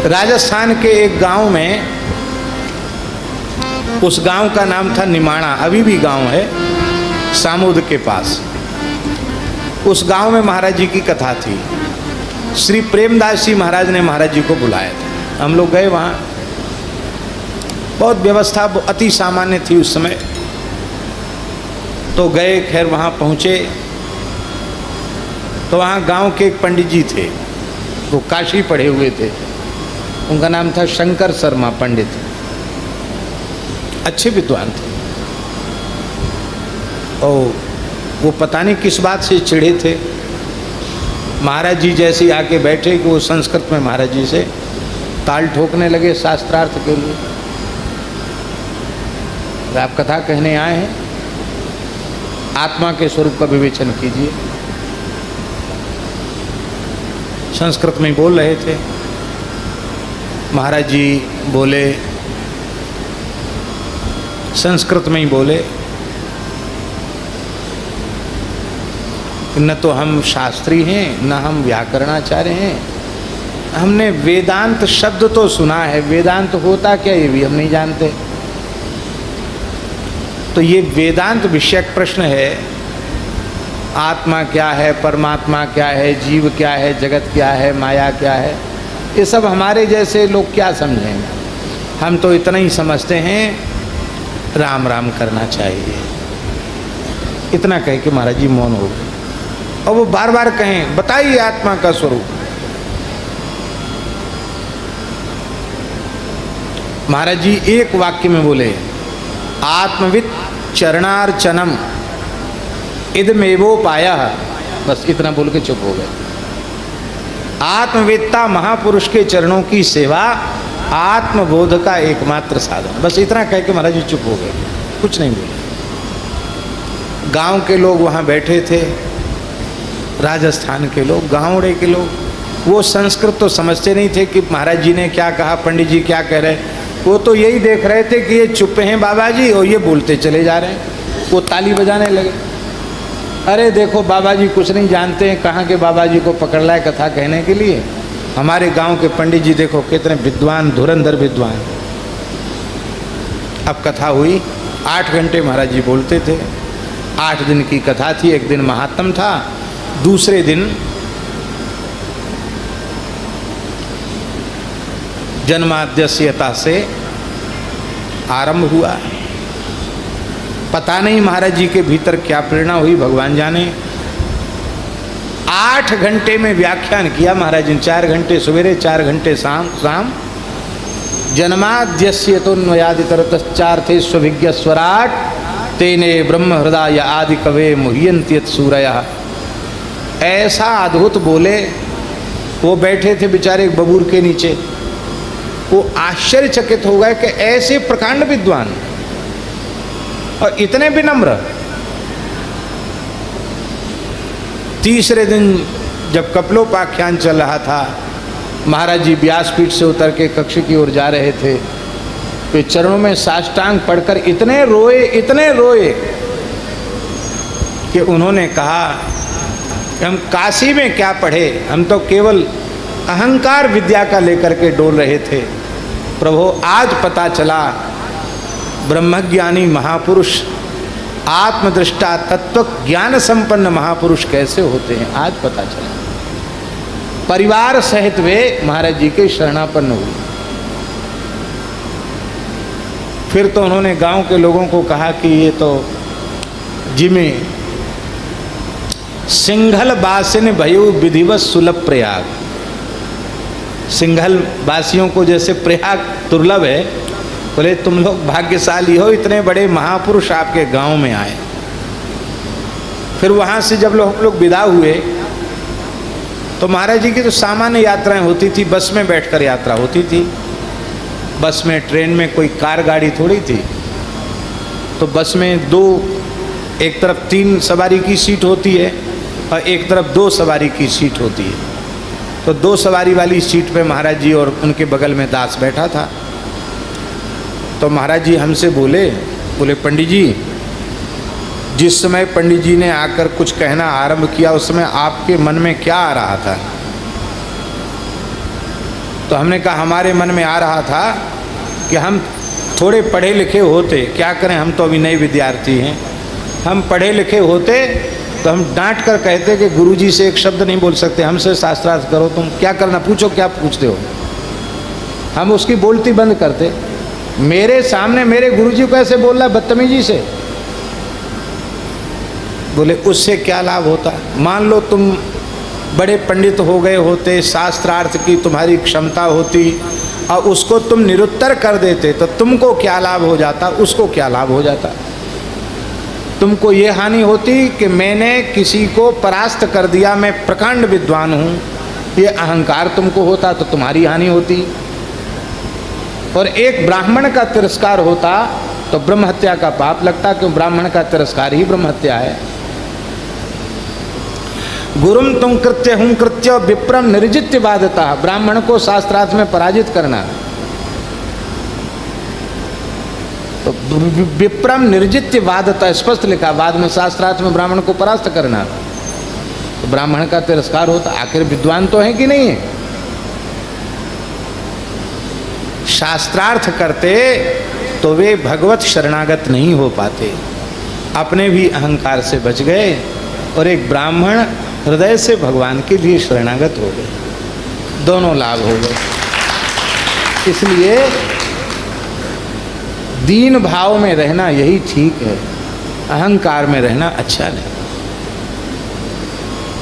राजस्थान के एक गांव में, उस गांव का नाम था निमाड़ा, अभी भी गांव है सामुद के पास। उस गांव में महाराज जी की कथा थी। श्री प्रेमदास जी महाराज ने महाराज जी को बुलाया था। हम लोग गए वहाँ। बहुत व्यवस्था अति सामान्य थी उस समय। तो गए, खैर वहाँ पहुँचे तो वहाँ गांव के एक पंडित जी थे, वो काशी पढ़े हुए थे। उनका नाम था शंकर शर्मा पंडित, अच्छे विद्वान थे। और वो पता नहीं किस बात से चिढ़े थे। महाराज जी जैसे ही आके बैठे कि वो संस्कृत में महाराज जी से ताल ठोकने लगे शास्त्रार्थ के लिए। आप कथा कहने आए हैं, आत्मा के स्वरूप का विवेचन कीजिए। संस्कृत में बोल रहे थे। महाराज जी बोले, संस्कृत में ही बोले, न तो हम शास्त्री हैं न हम व्याकरणाचार्य हैं। हमने वेदांत शब्द तो सुना है, वेदांत होता क्या ये भी हम नहीं जानते। तो ये वेदांत विषयक प्रश्न है। आत्मा क्या है, परमात्मा क्या है, जीव क्या है, जगत क्या है, माया क्या है, ये सब हमारे जैसे लोग क्या समझेंगे। हम तो इतना ही समझते हैं राम राम करना चाहिए। इतना कह के महाराज जी मौन हो गए। और वो बार बार कहें, बताइए आत्मा का स्वरूप। महाराज जी एक वाक्य में बोले, आत्मवित् चरणार्चनम इदमेवोपायः। बस इतना बोल के चुप हो गए। आत्मवेत्ता महापुरुष के चरणों की सेवा आत्मबोध का एकमात्र साधन। बस इतना कह के महाराज जी चुप हो गए, कुछ नहीं बोले। गांव के लोग वहाँ बैठे थे, राजस्थान के लोग, गाँवड़े के लोग। वो संस्कृत तो समझते नहीं थे कि महाराज जी ने क्या कहा, पंडित जी क्या कह रहे। वो तो यही देख रहे थे कि ये चुप हैं बाबा जी और ये बोलते चले जा रहे हैं। वो ताली बजाने लगे। अरे देखो बाबा जी कुछ नहीं जानते हैं, कहाँ के बाबा जी को पकड़ लाए कथा कहने के लिए। हमारे गांव के पंडित जी देखो कितने विद्वान, धुरंधर विद्वान। अब कथा हुई। 8 घंटे महाराज जी बोलते थे। 8 दिन की कथा थी। एक दिन महात्म था, दूसरे दिन जन्माद्यस्यता से आरंभ हुआ। पता नहीं महाराज जी के भीतर क्या प्रेरणा हुई, भगवान जाने। 8 घंटे में व्याख्यान किया महाराज जी। 4 घंटे सवेरे, 4 घंटे शाम। जन्माद्यस्यतोन्वयादितरतश्चार्थे स्वभिज्ञ स्वराट तेने ब्रह्म हृदय आदि कवे मुह्यन्त्यत सूरयः। ऐसा अद्भुत बोले। वो बैठे थे बेचारे एक बबूर के नीचे। वो आश्चर्यचकित हो गए कि ऐसे प्रकांड विद्वान और इतने विनम्र। तीसरे दिन जब कपिलोपाख्यान चल रहा था, महाराज जी व्यासपीठ से उतर के कक्ष की ओर जा रहे थे, तो चरणों में साष्टांग पढ़कर इतने रोए कि उन्होंने कहा कि हम काशी में क्या पढ़े, हम तो केवल अहंकार विद्या का लेकर के डोल रहे थे। प्रभु आज पता चला ब्रह्मज्ञानी महापुरुष, आत्मदृष्टा तत्व ज्ञान संपन्न महापुरुष कैसे होते हैं, आज पता चला। परिवार सहित वे महाराज जी के शरणापन्न हुए। फिर तो उन्होंने गांव के लोगों को कहा कि ये तो जिमे सिंघल बासिन भयु विधिवत सुलभ प्रयाग। सिंघल वासियों को जैसे प्रयाग दुर्लभ है, बोले तुम लोग भाग्यशाली हो, इतने बड़े महापुरुष आपके गांव में आए। फिर वहाँ से जब हम लोग विदा हुए तो महाराज जी की तो सामान्य यात्राएं होती थी, बस में बैठकर यात्रा होती थी। बस में, ट्रेन में कोई कार गाड़ी थोड़ी थी। तो बस में एक तरफ 3 सवारी की सीट होती है और एक तरफ 2 सवारी की सीट होती है। तो 2 सवारी वाली सीट पे महाराज जी और उनके बगल में दास बैठा था। तो महाराज जी हमसे बोले पंडित जी, जिस समय पंडित जी ने आकर कुछ कहना आरंभ किया उस समय आपके मन में क्या आ रहा था? तो हमने कहा हमारे मन में आ रहा था कि हम थोड़े पढ़े लिखे होते, क्या करें हम तो अभी नए विद्यार्थी हैं, हम पढ़े लिखे होते तो हम डांट कर कहते कि गुरुजी से एक शब्द नहीं बोल सकते, हमसे शास्त्रार्थ करो, तुम क्या करना पूछो, क्या पूछते हो। हम उसकी बोलती बंद करते। मेरे सामने मेरे गुरुजी को ऐसे बोल रहा बदतमीजी से, बोले उससे क्या लाभ होता। मान लो तुम बड़े पंडित हो गए होते, शास्त्रार्थ की तुम्हारी क्षमता होती और उसको तुम निरुत्तर कर देते तो तुमको क्या लाभ हो जाता, उसको क्या लाभ हो जाता। तुमको ये हानि होती कि मैंने किसी को परास्त कर दिया, मैं प्रकांड विद्वान हूँ, ये अहंकार तुमको होता तो तुम्हारी हानि होती। और एक ब्राह्मण का तिरस्कार होता तो ब्रह्म हत्या का पाप लगता, क्यों ब्राह्मण का तिरस्कार ही ब्रह्म हत्या है। गुरुम तुम कृत्य हूं कृत्य विप्रम निर्जित्य बाधता, ब्राह्मण को शास्त्रार्थ में पराजित करना। तो विप्रम निर्जित्य बाधता स्पष्ट लिखा, बाद में शास्त्रार्थ में ब्राह्मण को परास्त करना, तो ब्राह्मण का तिरस्कार होता। आखिर विद्वान तो है कि नहीं है। शास्त्रार्थ करते तो वे भगवत शरणागत नहीं हो पाते, अपने भी अहंकार से बच गए और एक ब्राह्मण हृदय से भगवान के लिए शरणागत हो गए, दोनों लाभ हो गए। इसलिए दीन भाव में रहना यही ठीक है, अहंकार में रहना अच्छा नहीं।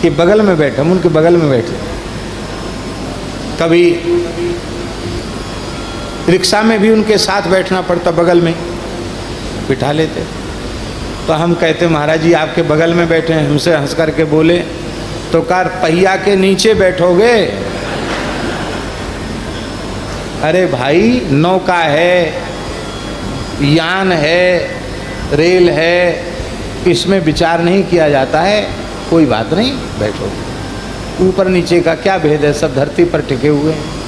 कि बगल में बैठे, हम उनके बगल में बैठे, कभी रिक्शा में भी उनके साथ बैठना पड़ता, बगल में बिठा लेते। तो हम कहते महाराज जी आपके बगल में बैठे हैं, हमसे हंस करके बोले तो कार पहिया के नीचे बैठोगे। अरे भाई नौका है, यान है, रेल है, इसमें विचार नहीं किया जाता है, कोई बात नहीं बैठो। ऊपर नीचे का क्या भेद है, सब धरती पर टिके हुए हैं।